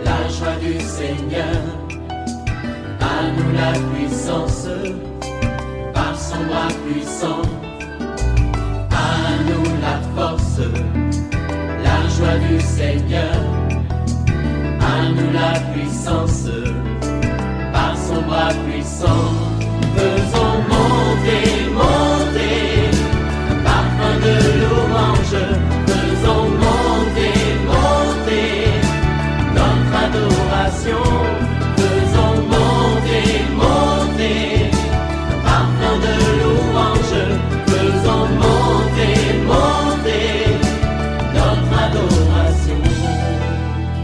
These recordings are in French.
la joie du Seigneur. À nous la puissance, par son bras puissant. À nous la force, la joie du Seigneur. À nous la puissance, par son bras puissant. Faisons monter, monter, un parfum de louange. Faisons monter, monter, notre adoration. Faisons monter, monter, un parfum de louange. Faisons monter, monter, notre adoration.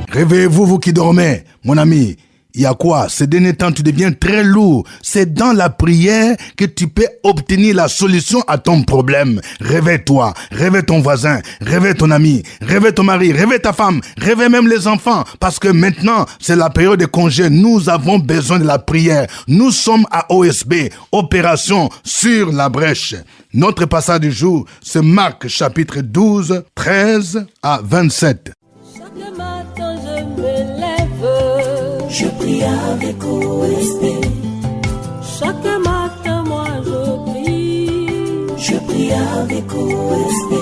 Réveillez-vous, vous qui dormez, mon ami. Il y a quoi? Ces derniers temps, tu deviens très lourd. C'est dans la prière que tu peux obtenir la solution à ton problème. Réveille-toi, réveille ton voisin, réveille ton ami, réveille ton mari, réveille ta femme, réveille même les enfants. Parce que maintenant, c'est la période de congé. Nous avons besoin de la prière. Nous sommes à OSB, Opération sur la brèche. Notre passage du jour, c'est Marc chapitre 12, 13 à 27. Chaque matin je me lève, je prie avec OSB. chaque matin moi je prie. Je prie avec OSB.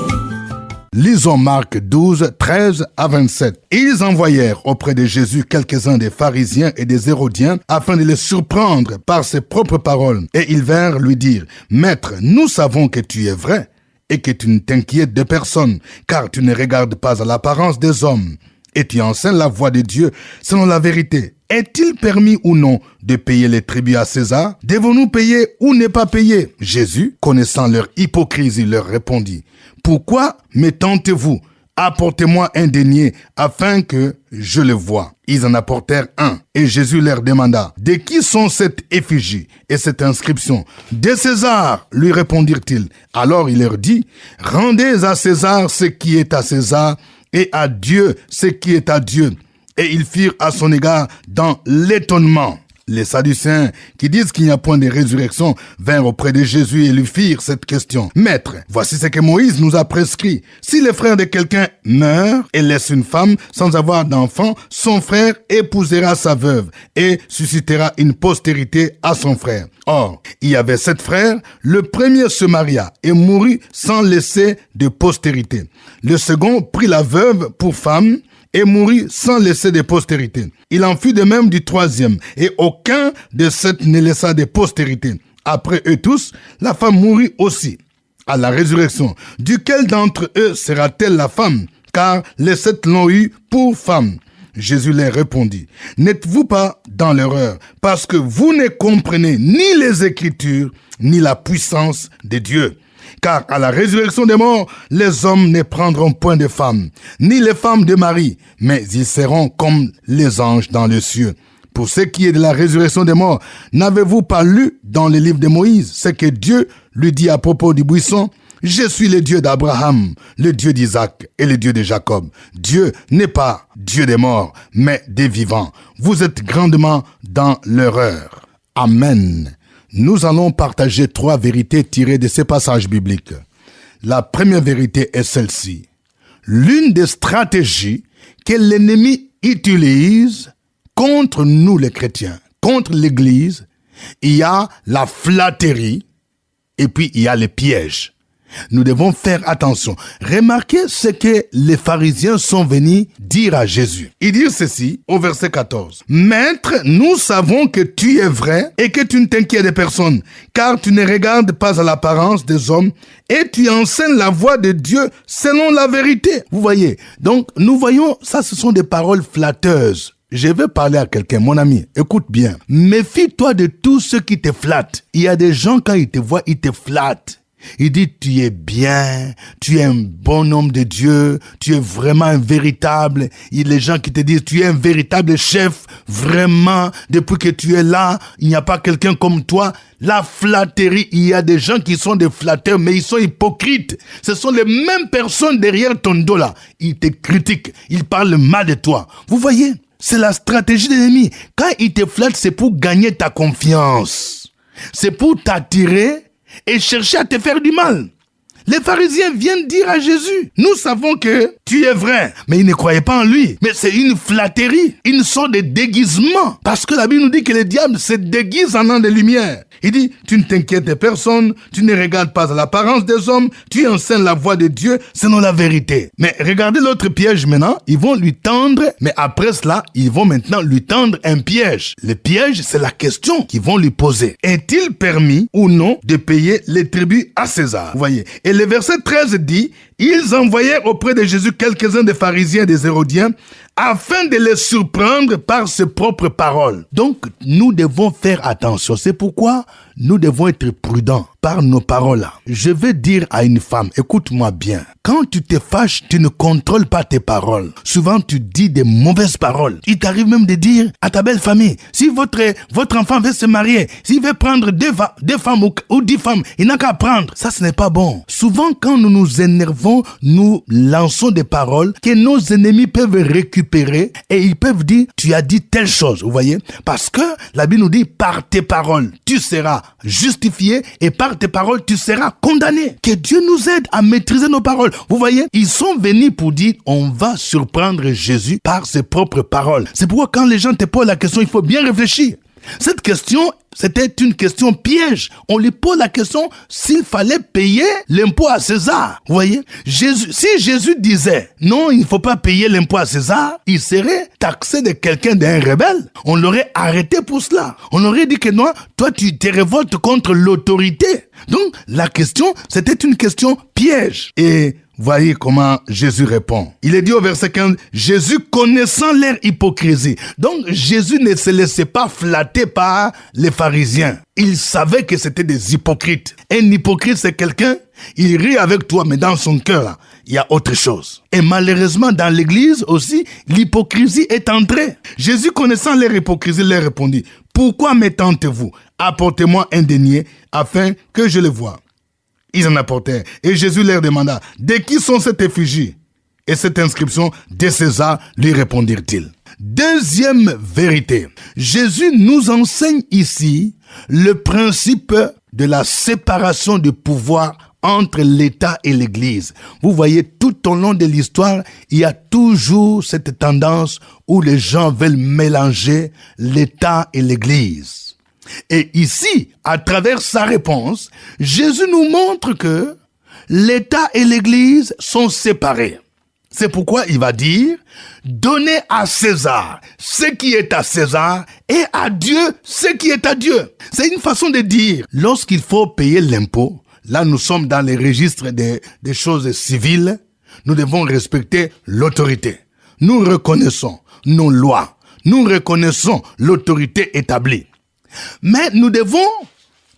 Lisons Marc 12, 13 à 27. Ils envoyèrent auprès de Jésus quelques-uns des pharisiens et des hérodiens afin de les surprendre par ses propres paroles. Et ils vinrent lui dire, « Maître, nous savons que tu es vrai et que tu ne t'inquiètes de personne, car tu ne regardes pas à l'apparence des hommes. Et tu enseignes la voie de Dieu selon la vérité. Est-il permis ou non de payer les tributs à César? Devons-nous payer ou ne pas payer? » Jésus, connaissant leur hypocrisie, leur répondit, « Pourquoi me tentez-vous? Apportez-moi un denier afin que je le voie. » Ils en apportèrent un. Et Jésus leur demanda, « De qui sont cette effigie et cette inscription? » « De César, lui répondirent-ils. Alors il leur dit, « Rendez à César ce qui est à César et à Dieu ce qui est à Dieu. » Et ils firent à son égard dans l'étonnement. Les Sadducéens, qui disent qu'il n'y a point de résurrection, vinrent auprès de Jésus et lui firent cette question. « Maître, voici ce que Moïse nous a prescrit. Si le frère de quelqu'un meurt et laisse une femme sans avoir d'enfant, son frère épousera sa veuve et suscitera une postérité à son frère. Or, il y avait 7 frères, le premier se maria et mourut sans laisser de postérité. Le second prit la veuve pour femme et mourut sans laisser de postérité. Il en fut de même du troisième, et aucun de 7 ne laissa de postérité. Après eux tous, la femme mourut aussi. À la résurrection, duquel d'entre eux sera-t-elle la femme? Car les 7 l'ont eue pour femme. Jésus leur répondit, « N'êtes-vous pas dans l'erreur, parce que vous ne comprenez ni les Écritures, ni la puissance de Dieu. Car à la résurrection des morts, les hommes ne prendront point de femmes, ni les femmes de mari, mais ils seront comme les anges dans les cieux. Pour ce qui est de la résurrection des morts, n'avez-vous pas lu dans le livre de Moïse ce que Dieu lui dit à propos du buisson? Je suis le Dieu d'Abraham, le Dieu d'Isaac et le Dieu de Jacob. Dieu n'est pas Dieu des morts, mais des vivants. Vous êtes grandement dans l'erreur. » Amen. Nous allons partager 3 vérités tirées de ces passages bibliques. La première vérité est celle-ci. L'une des stratégies que l'ennemi utilise contre nous les chrétiens, contre l'Église, il y a la flatterie et puis il y a les pièges. Nous devons faire attention. Remarquez ce que les pharisiens sont venus dire à Jésus. Ils disent ceci au verset 14. « Maître, nous savons que tu es vrai et que tu ne t'inquiètes de personne, car tu ne regardes pas à l'apparence des hommes et tu enseignes la voie de Dieu selon la vérité. » Vous voyez, donc nous voyons, ça ce sont des paroles flatteuses. Je vais parler à quelqu'un, mon ami, écoute bien. Méfie-toi de tous ceux qui te flattent. Il y a des gens, quand ils te voient, ils te flattent. Il dit, tu es bien, tu es un bon homme de Dieu, tu es vraiment un véritable. Il y a les gens qui te disent, tu es un véritable chef, vraiment, depuis que tu es là, il n'y a pas quelqu'un comme toi. La flatterie, il y a des gens qui sont des flatteurs, mais ils sont hypocrites. Ce sont les mêmes personnes derrière ton dos là. Ils te critiquent, ils parlent mal de toi. Vous voyez, c'est la stratégie de l'ennemi. Quand ils te flattent, c'est pour gagner ta confiance. C'est pour t'attirer et chercher à te faire du mal. Les pharisiens viennent dire à Jésus, nous savons que tu es vrai, mais ils ne croyaient pas en lui. Mais c'est une flatterie, une sorte de déguisement. Parce que la Bible nous dit que le diable se déguise en an de lumière. Il dit, tu ne t'inquiètes de personne, tu ne regardes pas à l'apparence des hommes, tu enseignes la voix de Dieu selon la vérité. Mais regardez l'autre piège maintenant, ils vont lui tendre, mais après cela, ils vont maintenant lui tendre un piège. Le piège, c'est la question qu'ils vont lui poser. Est-il permis ou non de payer les tributs à César? Vous voyez. Et le verset 13 dit, ils envoyèrent auprès de Jésus quelques-uns des pharisiens et des hérodiens afin de les surprendre par ses propres paroles. Donc, nous devons faire attention. C'est pourquoi nous devons être prudents par nos paroles. Je vais dire à une femme, écoute-moi bien. Quand tu te fâches, tu ne contrôles pas tes paroles. Souvent, tu dis des mauvaises paroles. Il t'arrive même de dire à ta belle famille, si votre enfant veut se marier, s'il veut prendre deux femmes ou 10 femmes, il n'a qu'à prendre. Ça, ce n'est pas bon. Souvent, quand nous nous énervons, nous lançons des paroles que nos ennemis peuvent récupérer et ils peuvent dire, tu as dit telle chose, vous voyez? Parce que la Bible nous dit, par tes paroles, tu seras justifié et par tes paroles, tu seras condamné. Que Dieu nous aide à maîtriser nos paroles. Vous voyez, ils sont venus pour dire, on va surprendre Jésus par ses propres paroles. C'est pourquoi quand les gens te posent la question, il faut bien réfléchir. Cette question, c'était une question piège. On lui pose la question s'il fallait payer l'impôt à César. Vous voyez, si Jésus disait non, il ne faut pas payer l'impôt à César, il serait taxé de quelqu'un d'un rebelle. On l'aurait arrêté pour cela. On aurait dit que non, toi tu te révoltes contre l'autorité. Donc la question, c'était une question piège. Et voyez comment Jésus répond. Il est dit au verset 15, Jésus connaissant leur hypocrisie. Donc Jésus ne se laissait pas flatter par les pharisiens. Il savait que c'était des hypocrites. Un hypocrite, c'est quelqu'un, il rit avec toi, mais dans son cœur, il y a autre chose. Et malheureusement, dans l'église aussi, l'hypocrisie est entrée. Jésus connaissant leur hypocrisie, leur répondit, pourquoi me tentez-vous? Apportez-moi un denier afin que je le voie. Ils en apportèrent. Et Jésus leur demanda, de qui sont cette effigie et cette inscription? De César, lui répondirent-ils. Deuxième vérité. Jésus nous enseigne ici le principe de la séparation du pouvoir entre l'État et l'Église. Vous voyez, tout au long de l'histoire, il y a toujours cette tendance où les gens veulent mélanger l'État et l'Église. Et ici, à travers sa réponse, Jésus nous montre que l'État et l'Église sont séparés. C'est pourquoi il va dire, donnez à César ce qui est à César et à Dieu ce qui est à Dieu. C'est une façon de dire, lorsqu'il faut payer l'impôt, là nous sommes dans les registres des choses civiles, nous devons respecter l'autorité. Nous reconnaissons nos lois, nous reconnaissons l'autorité établie. Mais nous devons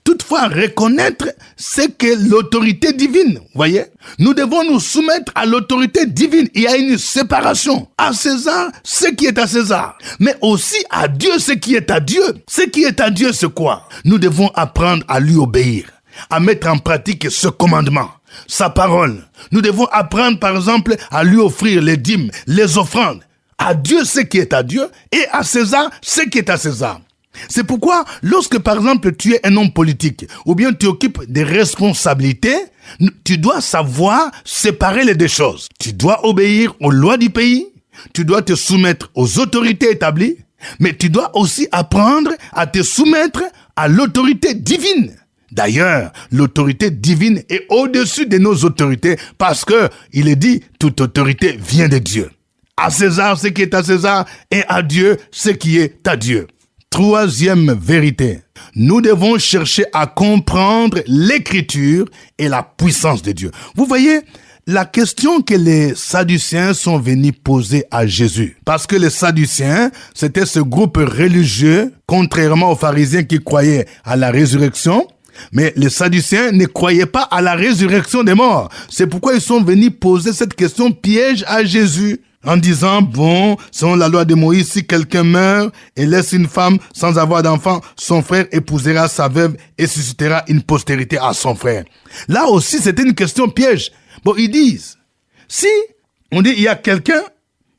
toutefois reconnaître ce qu'est l'autorité divine. Vous voyez? Nous devons nous soumettre à l'autorité divine. Il y a une séparation. À César, ce qui est à César. Mais aussi à Dieu, ce qui est à Dieu. Ce qui est à Dieu, c'est quoi? Nous devons apprendre à lui obéir, à mettre en pratique ce commandement, sa parole. Nous devons apprendre, par exemple, à lui offrir les dîmes, les offrandes. À Dieu, ce qui est à Dieu, et à César, ce qui est à César. C'est pourquoi, lorsque par exemple tu es un homme politique, ou bien tu occupes des responsabilités, tu dois savoir séparer les deux choses. Tu dois obéir aux lois du pays, tu dois te soumettre aux autorités établies, mais tu dois aussi apprendre à te soumettre à l'autorité divine. D'ailleurs, l'autorité divine est au-dessus de nos autorités, parce que il est dit, toute autorité vient de Dieu. À César, ce qui est à César, et à Dieu, ce qui est à Dieu. Troisième vérité, nous devons chercher à comprendre l'écriture et la puissance de Dieu. Vous voyez, la question que les Sadducéens sont venus poser à Jésus, parce que les Sadducéens, c'était ce groupe religieux, contrairement aux pharisiens qui croyaient à la résurrection, mais les Sadducéens ne croyaient pas à la résurrection des morts. C'est pourquoi ils sont venus poser cette question piège à Jésus. En disant, bon, selon la loi de Moïse, si quelqu'un meurt et laisse une femme sans avoir d'enfant, son frère épousera sa veuve et suscitera une postérité à son frère. Là aussi, c'était une question piège. Bon, ils disent, si on dit il y a quelqu'un,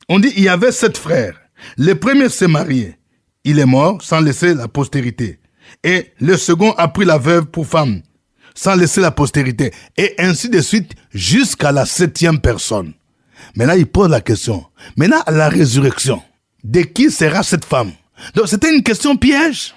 on dit il y avait 7 frères. Le premier s'est marié, il est mort sans laisser la postérité. Et le second a pris la veuve pour femme. sans laisser la postérité, et ainsi de suite jusqu'à la 7e personne. Maintenant, il pose la question. Maintenant, à la résurrection, de qui sera cette femme? Donc, c'était une question piège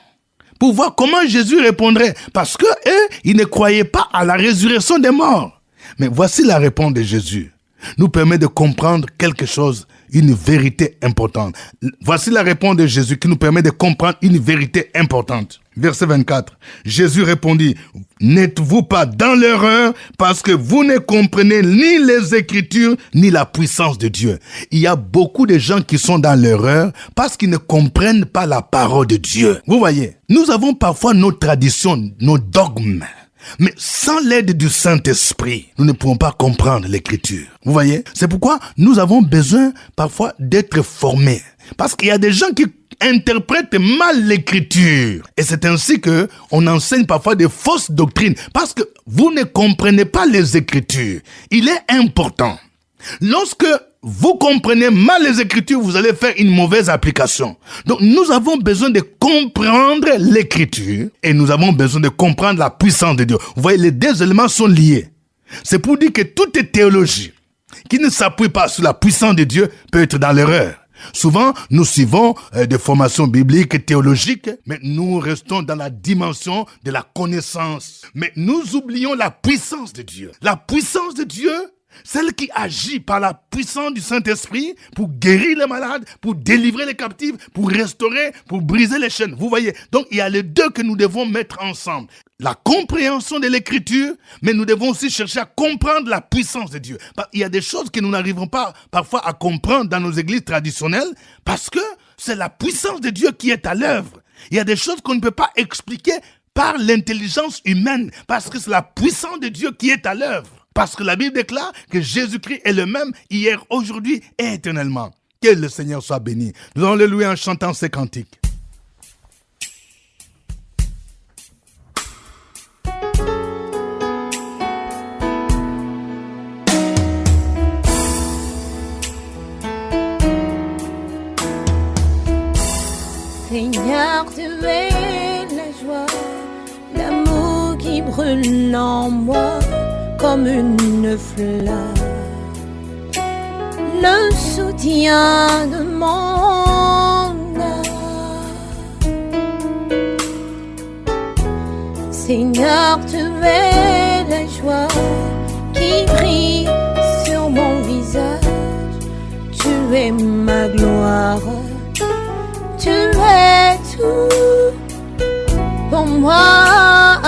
pour voir comment Jésus répondrait. Parce que eux, ils ne croyaient pas à la résurrection des morts. Mais voici la réponse de Jésus. Nous permet de comprendre quelque chose, une vérité importante. Voici la réponse de Jésus qui nous permet de comprendre une vérité importante. Verset 24. Jésus répondit, n'êtes-vous pas dans l'erreur parce que vous ne comprenez ni les Écritures ni la puissance de Dieu. Il y a beaucoup de gens qui sont dans l'erreur parce qu'ils ne comprennent pas la parole de Dieu. Vous voyez, nous avons parfois nos traditions, nos dogmes. Mais sans l'aide du Saint-Esprit, nous ne pouvons pas comprendre l'Écriture. Vous voyez? C'est pourquoi nous avons besoin parfois d'être formés. Parce qu'il y a des gens qui interprètent mal l'Écriture. Et c'est ainsi que on enseigne parfois des fausses doctrines. Parce que vous ne comprenez pas les Écritures. Il est important. Lorsque vous comprenez mal les Écritures, vous allez faire une mauvaise application. Donc, nous avons besoin de comprendre l'Écriture et nous avons besoin de comprendre la puissance de Dieu. Vous voyez, les deux éléments sont liés. C'est pour dire que toute théologie qui ne s'appuie pas sur la puissance de Dieu peut être dans l'erreur. Souvent, nous suivons des formations bibliques et théologiques, mais nous restons dans la dimension de la connaissance. Mais nous oublions la puissance de Dieu. La puissance de Dieu, celle qui agit par la puissance du Saint-Esprit pour guérir les malades, pour délivrer les captifs, pour restaurer, pour briser les chaînes. Vous voyez, donc il y a les deux que nous devons mettre ensemble. La compréhension de l'Écriture, mais nous devons aussi chercher à comprendre la puissance de Dieu. Il y a des choses que nous n'arrivons pas parfois à comprendre dans nos églises traditionnelles parce que c'est la puissance de Dieu qui est à l'œuvre. Il y a des choses qu'on ne peut pas expliquer par l'intelligence humaine parce que c'est la puissance de Dieu qui est à l'œuvre. Parce que la Bible déclare que Jésus-Christ est le même hier, aujourd'hui et éternellement. Que le Seigneur soit béni. Nous allons le louer en chantant ces cantiques. Seigneur, tu es la joie, l'amour qui brûle en moi comme une fleur, le soutien de mon âme. Seigneur, tu es la joie qui brille sur mon visage, tu es ma gloire. Tu es tout pour moi.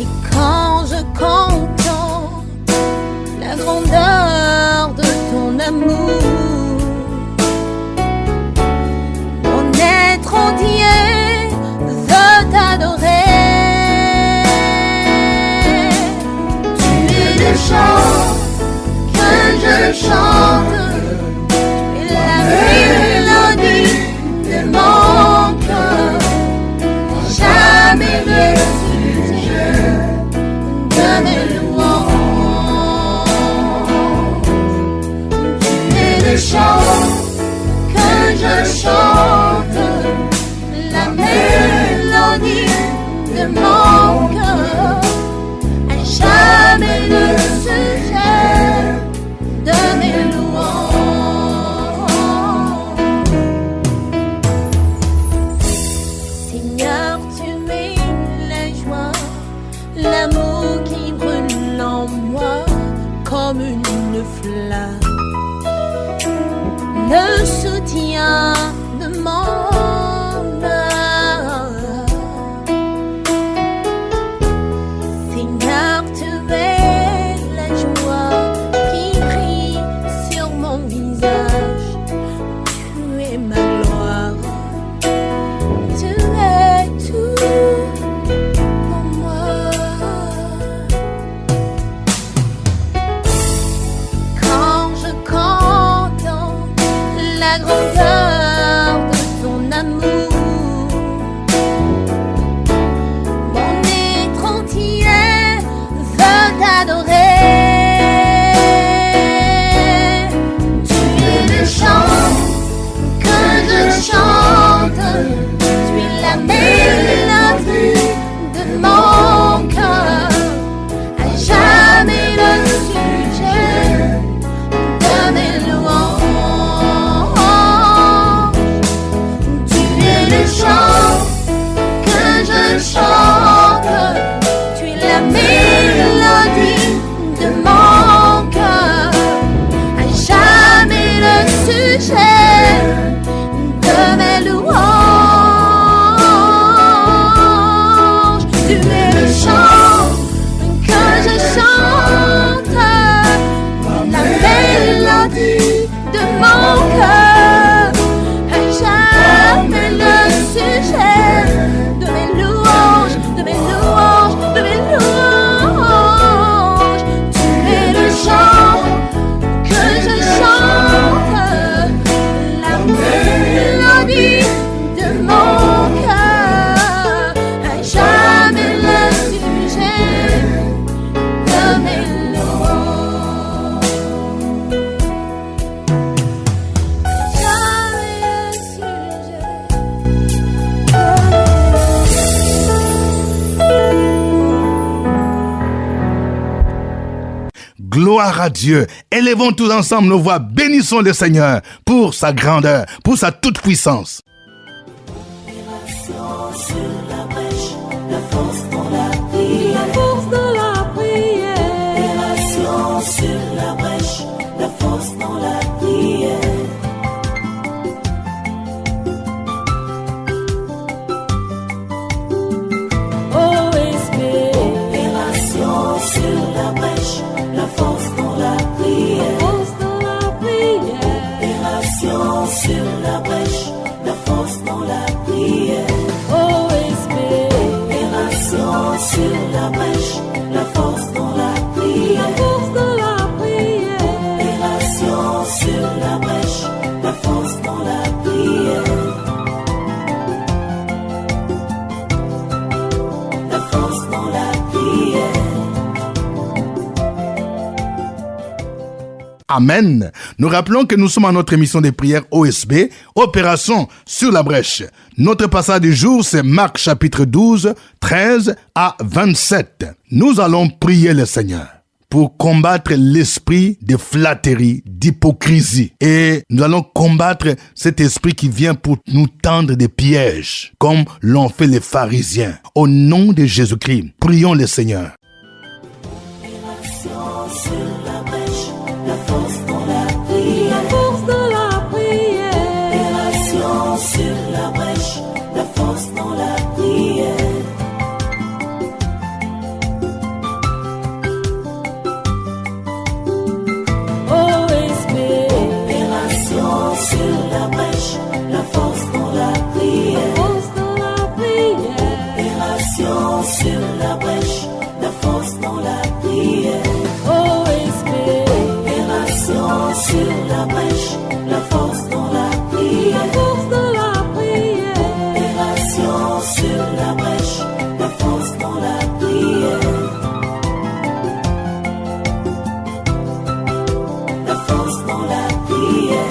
Et quand je contemple la grandeur de ton amour, mon être entier veut t'adorer. Tu es le chant que je chante, mélodie de mon cœur, jamais le sujet de mes louanges. Tu es le chant que je chante, la mélodie de mon cœur, jamais le sujet de mes louanges. L'amour qui brûle en moi comme une flamme, le soutien de mon âme. Seigneur, tu es la joie qui brille sur mon visage, tu es ma gloire, tu es tout. La grandeur de ton amour, mon être entier veut t'adorer. Tu es le chant que je chante, tu es la mélodie Gloire à Dieu. Élevons tous ensemble nos voix. Bénissons le Seigneur pour sa grandeur, pour sa toute-puissance. Sur la brèche, la force dans la prière. La force de la prière. Opération sur la brèche, la force dans la prière. OSB. Opération sur la brèche, la force dans la prière. Force de la prière. Opération sur la brèche, la force dans la prière. OSB. Opération sur la brèche, la force dans la prière. La force de la prière. Opération sur la brèche, la force dans la prière. La force dans la prière. Amen. Nous rappelons que nous sommes à notre émission de prière OSB, Opération sur la brèche. Notre passage du jour, c'est Marc chapitre 12, 13 à 27. Nous allons prier le Seigneur pour combattre l'esprit de flatterie, d'hypocrisie. Et nous allons combattre cet esprit qui vient pour nous tendre des pièges, comme l'ont fait les pharisiens. Au nom de Jésus-Christ, prions le Seigneur. Opération sur la brèche, la force dans la prière. La force de la prière. Opération sur la brèche, la force dans la prière. OSB. Opération sur la brèche, la force dans la prière. Force de la prière. Opération sur la brèche, la force dans la prière. OSB. Opération sur la brèche, la force dans la prière. La force de la prière. Opération sur la brèche, la force dans la prière. La force dans la prière.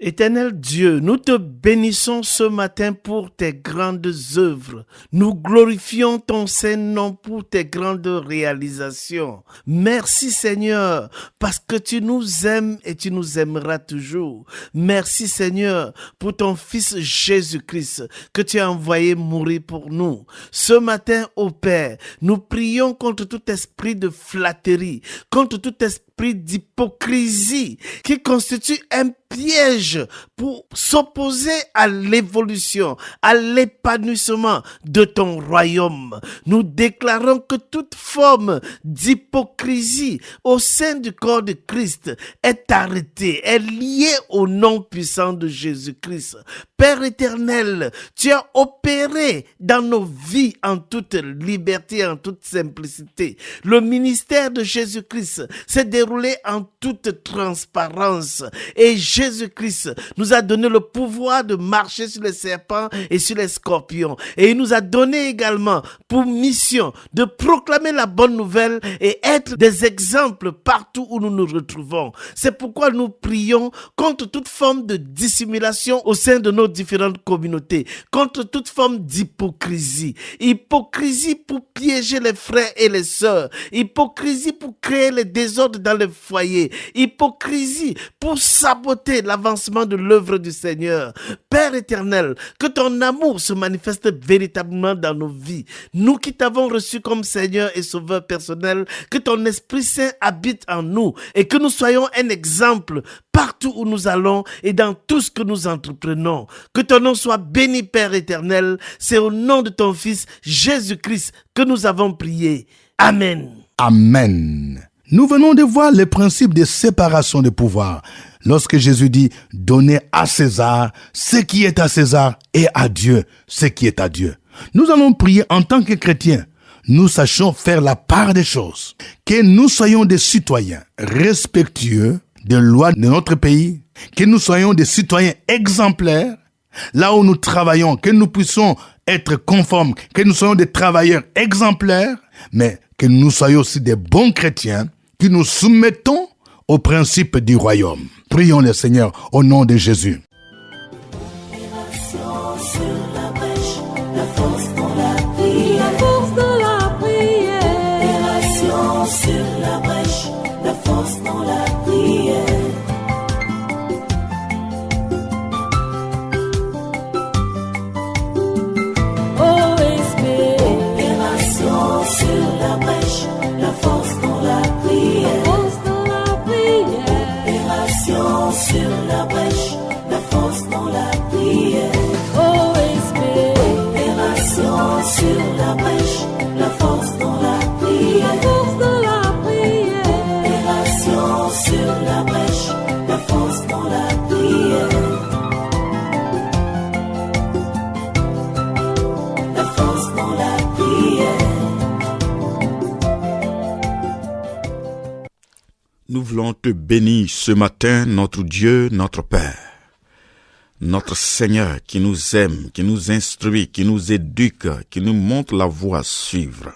Éternel Dieu, nous te bénissons ce matin pour tes grandes œuvres. Nous glorifions ton Saint-Nom pour tes grandes réalisations. Merci Seigneur, parce que tu nous aimes et tu nous aimeras toujours. Merci Seigneur pour ton Fils Jésus-Christ que tu as envoyé mourir pour nous. Ce matin, ô Père, nous prions contre tout esprit de flatterie, contre tout esprit d'hypocrisie qui constitue un piège pour s'opposer à l'évolution, à l'épanouissement de ton royaume. Nous déclarons que toute forme d'hypocrisie au sein du corps de Christ est arrêtée, est liée au nom puissant de Jésus-Christ. Père éternel, tu as opéré dans nos vies en toute liberté, en toute simplicité. Le ministère de Jésus-Christ s'est déroulé en toute transparence et Jésus-Christ nous a donné le pouvoir de marcher sur les serpents et sur les scorpions. Et il nous a donné également pour mission de proclamer la bonne nouvelle et être des exemples partout où nous nous retrouvons. C'est pourquoi nous prions contre toute forme de dissimulation au sein de nos différentes communautés, contre toute forme d'hypocrisie. Hypocrisie pour piéger les frères et les sœurs. Hypocrisie pour créer les désordres dans les foyers. Hypocrisie pour saboter l'avancement de l'œuvre du Seigneur. Père éternel, que ton amour se manifeste véritablement dans nos vies. Nous qui t'avons reçu comme Seigneur et Sauveur personnel, que ton Esprit Saint habite en nous et que nous soyons un exemple partout où nous allons et dans tout ce que nous entreprenons. Que ton nom soit béni, Père éternel. C'est au nom de ton Fils Jésus-Christ que nous avons prié. Amen. Amen. Nous venons de voir le principe de séparation des pouvoirs. Lorsque Jésus dit « Donnez à César ce qui est à César et à Dieu ce qui est à Dieu ». Nous allons prier en tant que chrétiens. Nous sachons faire la part des choses. Que nous soyons des citoyens respectueux des lois de notre pays. Que nous soyons des citoyens exemplaires. Là où nous travaillons, que nous puissions être conformes. Que nous soyons des travailleurs exemplaires. Mais que nous soyons aussi des bons chrétiens qui nous soumettons aux principes du royaume. Prions le Seigneur au nom de Jésus. Opération sur la brèche, la force dans la prière. La force de la prière. Nous voulons te bénir ce matin, notre Dieu, notre Père, notre Seigneur qui nous aime, qui nous instruit, qui nous éduque, qui nous montre la voie à suivre,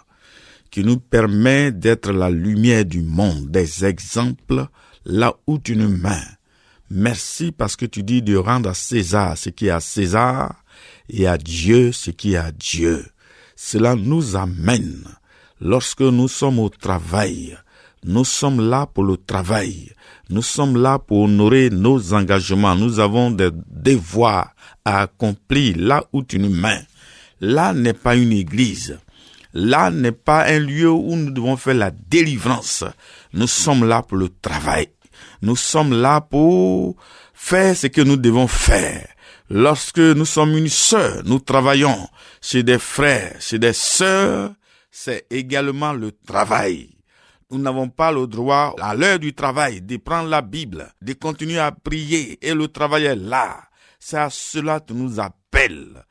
qui nous permet d'être la lumière du monde, des exemples là où tu nous mets. Merci parce que tu dis de rendre à César ce qui est à César et à Dieu ce qui est à Dieu. Cela nous amène, lorsque nous sommes au travail, nous sommes là pour le travail. Nous sommes là pour honorer nos engagements. Nous avons des devoirs à accomplir là où tu nous mets. Là n'est pas une église. Là n'est pas un lieu où nous devons faire la délivrance. Nous sommes là pour le travail. Nous sommes là pour faire ce que nous devons faire. Lorsque nous sommes une sœur, nous travaillons chez des frères, chez des sœurs, c'est également le travail. Nous n'avons pas le droit, à l'heure du travail, de prendre la Bible, de continuer à prier, et le travail est là. C'est à cela que nous appelle,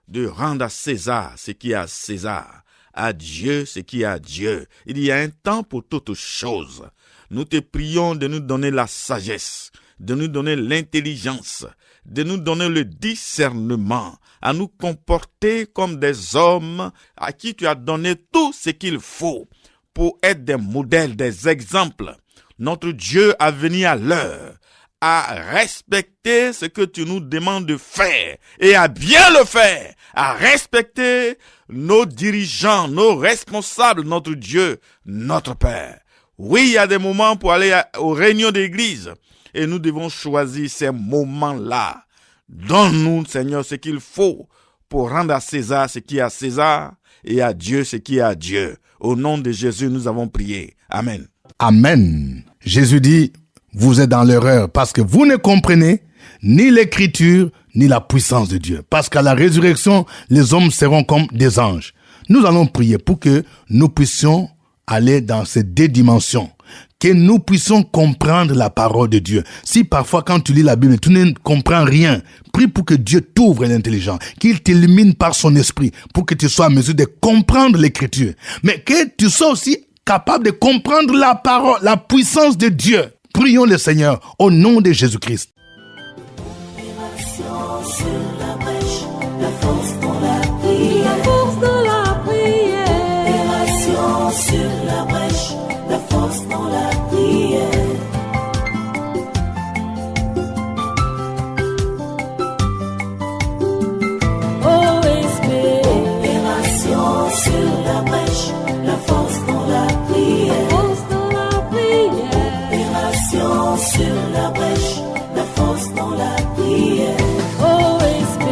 de rendre à César ce qui est à César, à Dieu ce qui est à Dieu. Il y a un temps pour toutes choses. Nous te prions de nous donner la sagesse, de nous donner l'intelligence, de nous donner le discernement, à nous comporter comme des hommes à qui tu as donné tout ce qu'il faut pour être des modèles, des exemples. Notre Dieu a venu à l'heure à respecter ce que tu nous demandes de faire et à bien le faire, à respecter nos dirigeants, nos responsables, notre Dieu, notre Père. Oui, il y a des moments pour aller aux réunions d'église et nous devons choisir ces moments-là. Donne-nous, Seigneur, ce qu'il faut pour rendre à César ce qui est à César et à Dieu ce qui est à Dieu. Au nom de Jésus, nous avons prié. Amen. Amen. Jésus dit, vous êtes dans l'erreur parce que vous ne comprenez ni l'écriture ni la puissance de Dieu. Parce qu'à la résurrection, les hommes seront comme des anges. Nous allons prier pour que nous puissions aller dans ces deux dimensions, que nous puissions comprendre la parole de Dieu. Si parfois quand tu lis la Bible, tu ne comprends rien, prie pour que Dieu t'ouvre l'intelligence, qu'il t'illumine par son esprit, pour que tu sois en mesure de comprendre l'écriture, mais que tu sois aussi capable de comprendre la parole, la puissance de Dieu. Prions le Seigneur au nom de Jésus-Christ. Sur la brèche, la force dans la prière. La force de la prière. Opération sur la brèche, la force dans la prière. OSP. Opération sur la brèche, la force dans la prière. Force de la prière. Opération sur la brèche, la force dans la prière. OSP.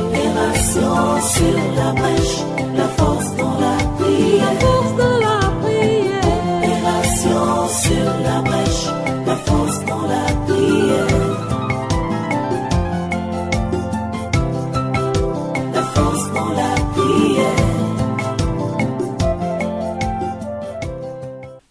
Opération sur la brèche, la force dans la prière. Force de la prière. Opération sur la brèche, la force dans la prière. La force dans la prière.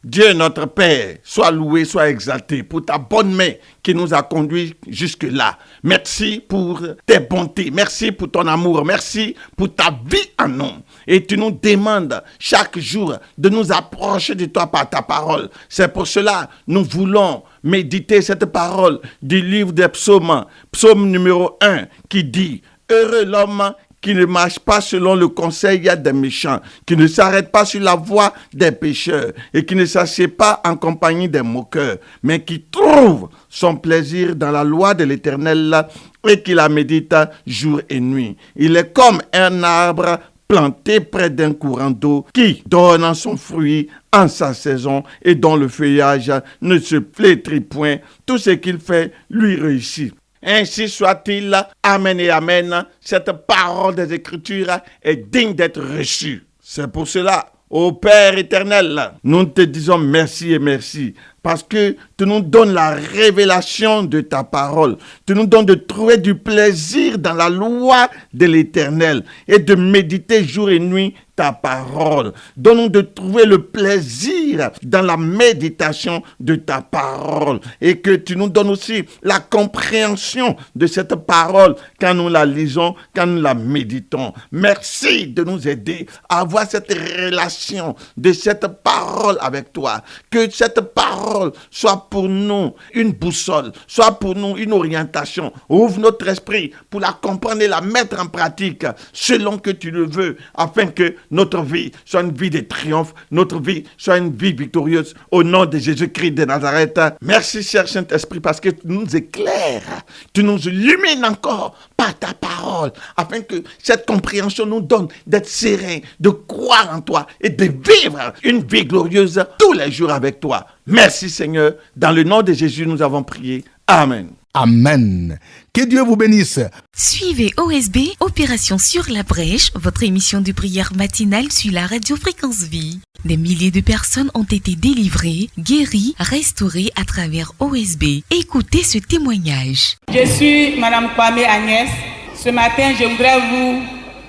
Dieu notre Père, sois loué, sois exalté pour ta bonne main qui nous a conduits jusque-là. Merci pour tes bontés, merci pour ton amour, merci pour ta vie en nous. Et tu nous demandes chaque jour de nous approcher de toi par ta parole. C'est pour cela que nous voulons méditer cette parole du livre des psaumes, psaume numéro 1, qui dit « Heureux l'homme qui ne marche pas selon le conseil des méchants, qui ne s'arrête pas sur la voie des pécheurs et qui ne s'assied pas en compagnie des moqueurs, mais qui trouve son plaisir dans la loi de l'Éternel et qui la médite jour et nuit. Il est comme un arbre planté près d'un courant d'eau qui donne son fruit en sa saison et dont le feuillage ne se flétrit point. Tout ce qu'il fait lui réussit. Ainsi soit-il. Amen et amen. Cette parole des Écritures est digne d'être reçue. C'est pour cela, ô Père éternel, nous te disons merci et merci. Parce que tu nous donnes la révélation de ta parole. Tu nous donnes de trouver du plaisir dans la loi de l'Éternel et de méditer jour et nuit ta parole. Donne-nous de trouver le plaisir dans la méditation de ta parole et que tu nous donnes aussi la compréhension de cette parole quand nous la lisons, quand nous la méditons. Merci de nous aider à avoir cette relation de cette parole avec toi. Que cette parole parole soit pour nous une boussole, soit pour nous une orientation. Ouvre notre esprit pour la comprendre et la mettre en pratique selon que tu le veux, afin que notre vie soit une vie de triomphe, notre vie soit une vie victorieuse au nom de Jésus-Christ de Nazareth. Merci, cher Saint-Esprit, parce que tu nous éclaires, tu nous illumines encore par ta parole, afin que cette compréhension nous donne d'être serein, de croire en toi et de vivre une vie glorieuse tous les jours avec toi. Merci Seigneur, dans le nom de Jésus nous avons prié. Amen. Amen. Que Dieu vous bénisse. Suivez OSB, Opération sur la brèche, votre émission de prière matinale sur la radio Fréquence Vie. Des milliers de personnes ont été délivrées, guéries, restaurées à travers OSB. Écoutez ce témoignage. Je suis Madame Kwame Agnès. Ce matin, je voudrais vous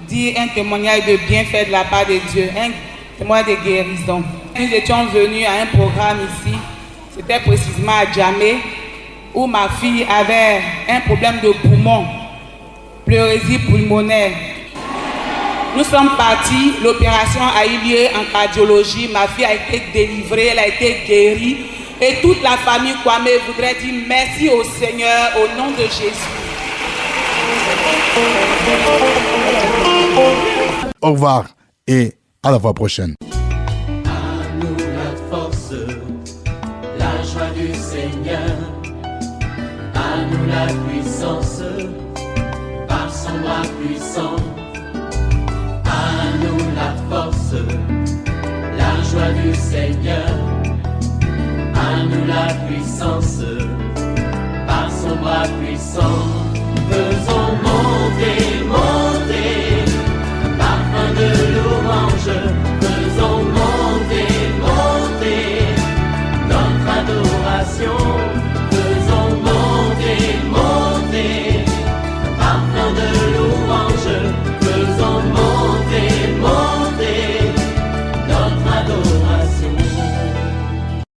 dire un témoignage de bienfait de la part de Dieu, un témoignage de guérison. Nous étions venus à un programme ici, c'était précisément à Djamé, où ma fille avait un problème de poumon, pleurésie pulmonaire. Nous sommes partis, l'opération a eu lieu en cardiologie, ma fille a été délivrée, elle a été guérie. Et toute la famille Kwame voudrait dire merci au Seigneur au nom de Jésus. Au revoir et à la fois prochaine. À nous la force, la joie du Seigneur. À nous la puissance, par son bras puissant. À nous la force, la joie du Seigneur. À nous la puissance, par son bras puissant. Faisons monter, monter, parfum de louange. Faisons monter, monter, notre adoration.